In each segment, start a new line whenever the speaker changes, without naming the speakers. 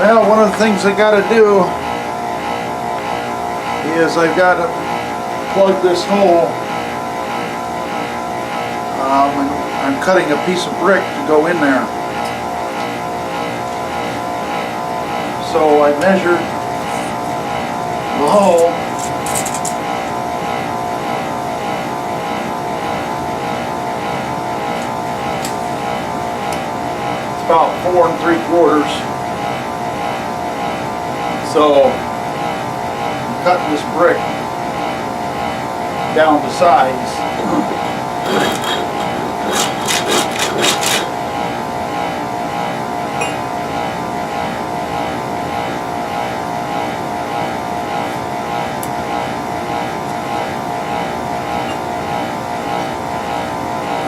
Well, one of the things I got to do is I've got to plug this hole. I'm cutting a piece of brick to go in there. So I measured the hole. It's about 4 3/4. So I'm cutting this brick down to size.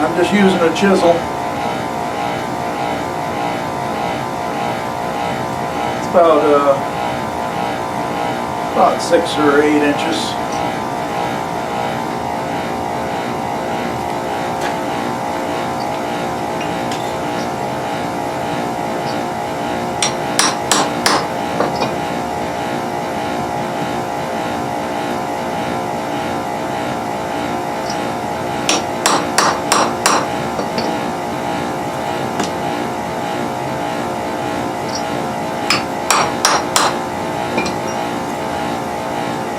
I'm just using a chisel. It's about 6 or 8 inches.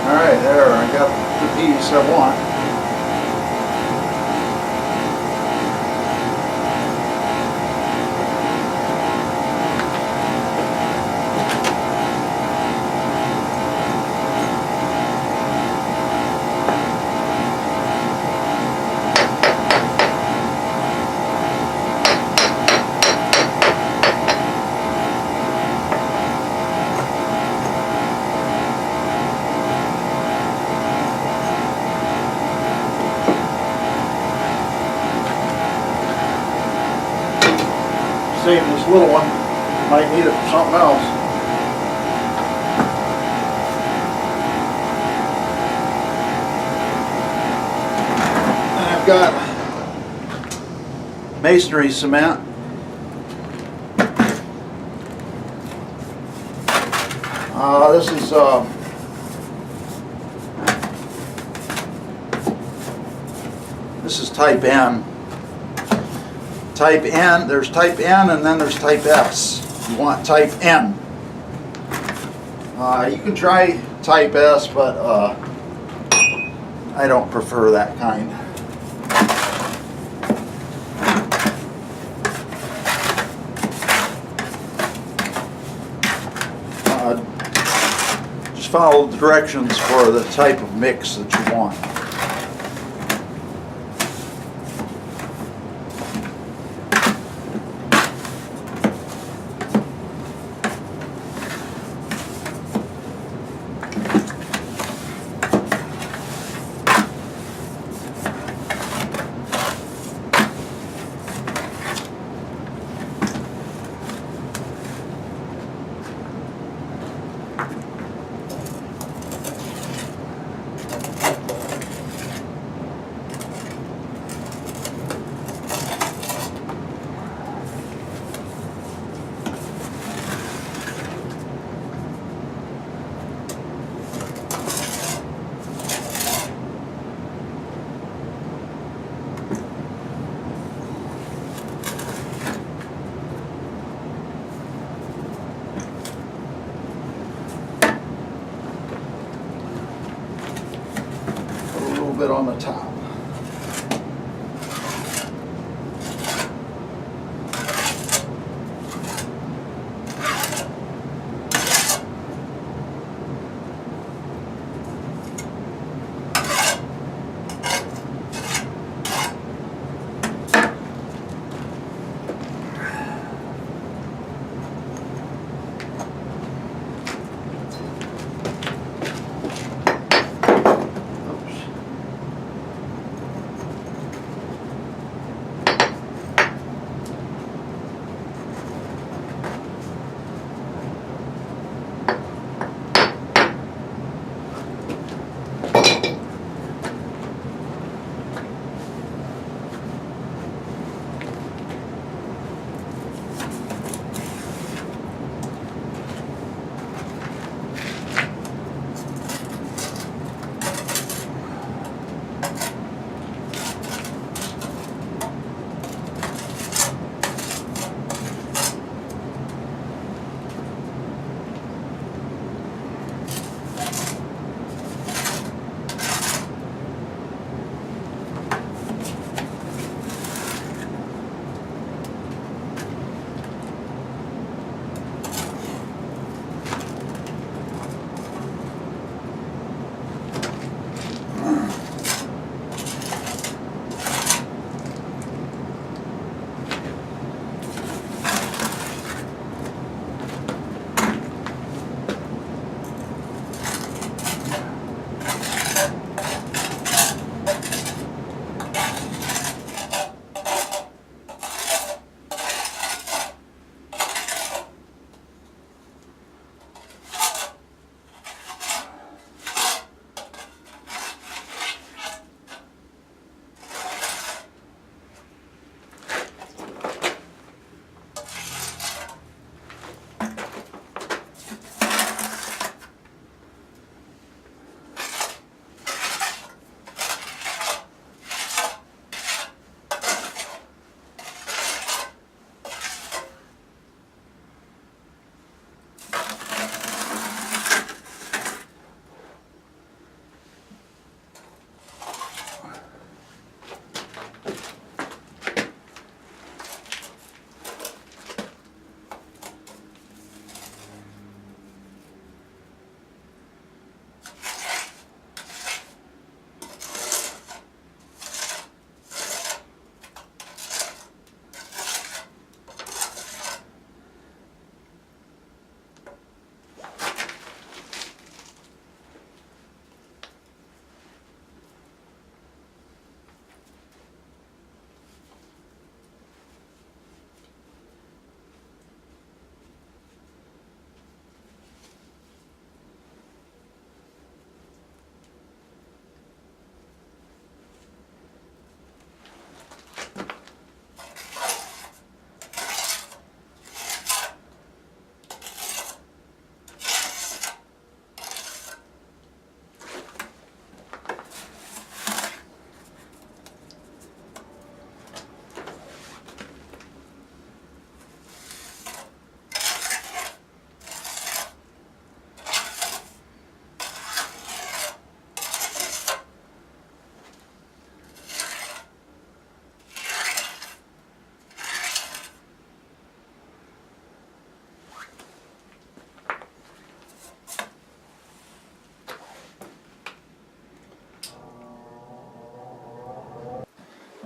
Alright, there, I got the piece I want. Saving this little one, might need it for something else. And I've got masonry cement. This is type N. Type N, there's type N and then there's type S. You want type N. You can try type S, but I don't prefer that kind. Just follow the directions for the type of mix that you want.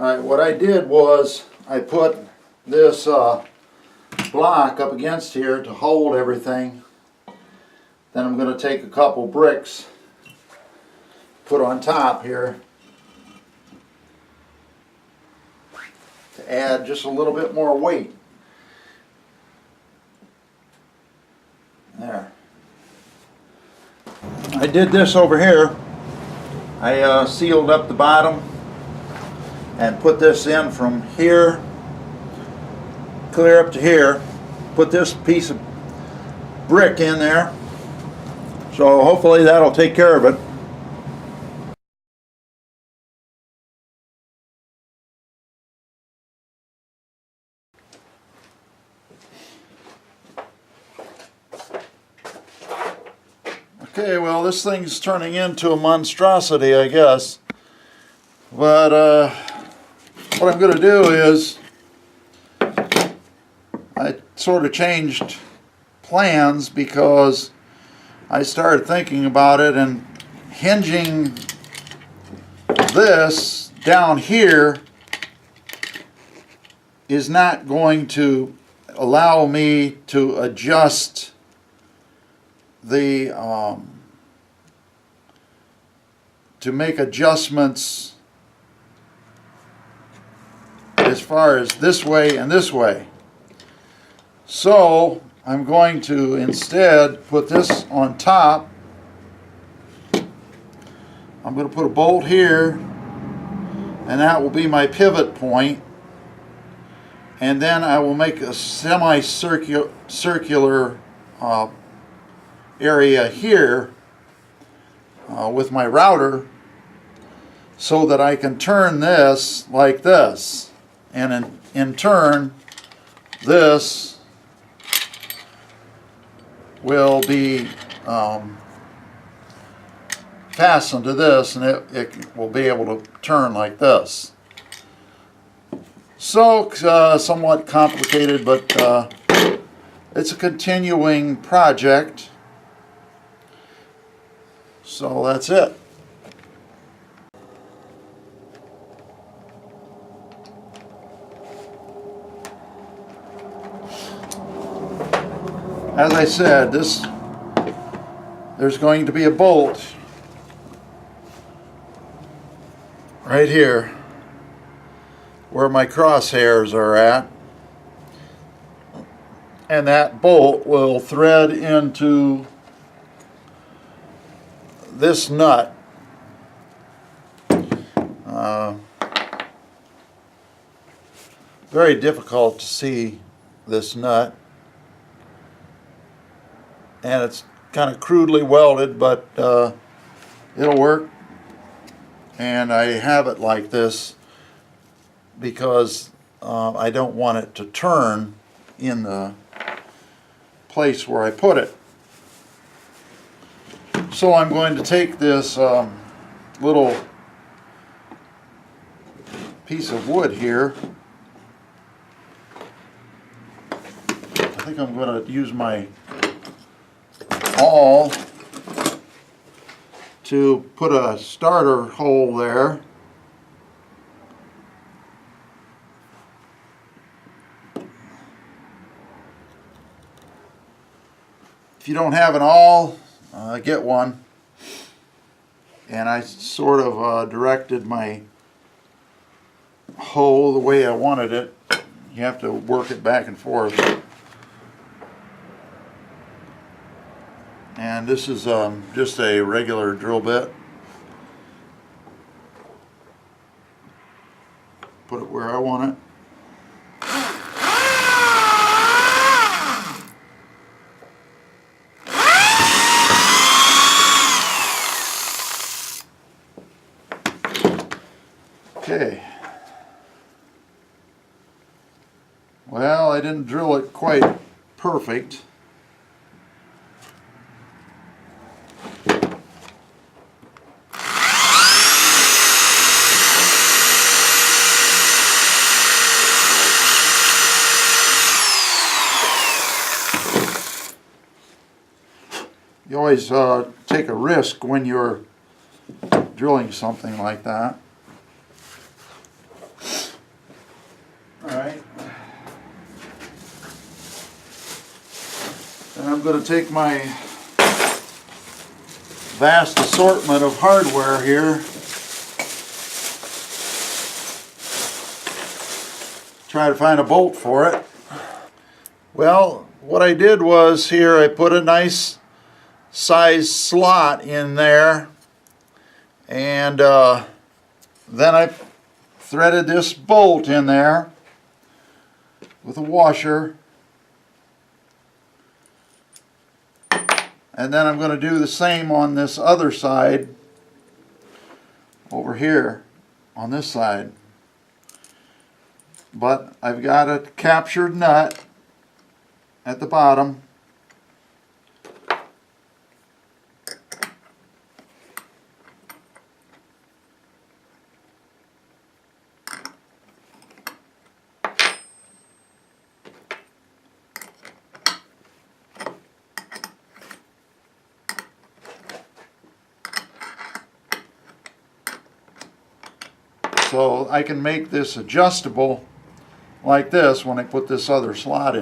Alright, what I did was I put this block up against here to hold everything. Then I'm going to take a couple bricks, put on top here to add just a little bit more weight. There. I did this over here. I sealed up the bottom and put this in from here clear up to here. Put this piece of brick in there, so hopefully that'll take care of it. Okay, well, this thing's turning into a monstrosity, I guess. But what I'm going to do is I sort of changed plans because I started thinking about it, and hinging this down here is not going to allow me to adjust the to make adjustments as far as this way and this way. So I'm going to instead put this on top. I'm going to put a bolt here, and that will be my pivot point. And then I will make a semi-circular area here with my router, so that I can turn this like this, and in turn this will be fastened to this, and it will be able to turn like this. So somewhat complicated, but it's a continuing project. So that's it. As I said, there's going to be a bolt right here where my crosshairs are at, and that bolt will thread into this nut. Very difficult to see this nut, and it's kind of crudely welded, but it'll work. And I have it like this because I don't want it to turn in the place where I put it. So I'm going to take this little piece of wood here. I think I'm going to use my awl to put a starter hole there. If you don't have an awl, get one. And I sort of directed my hole the way I wanted it. You have to work it back and forth. And this is just a regular drill bit. Put it where I want it. Okay. Well, I didn't drill it quite perfect. You always take a risk when you're drilling something like that. Alright. And I'm going to take my vast assortment of hardware here, try to find a bolt for it. Well, what I did was here I put a nice size slot in there, and then I threaded this bolt in there with a washer, and then I'm going to do the same on this other side over here on this side. But I've got a captured nut at the bottom. So I can make this adjustable like this when I put this other slot in.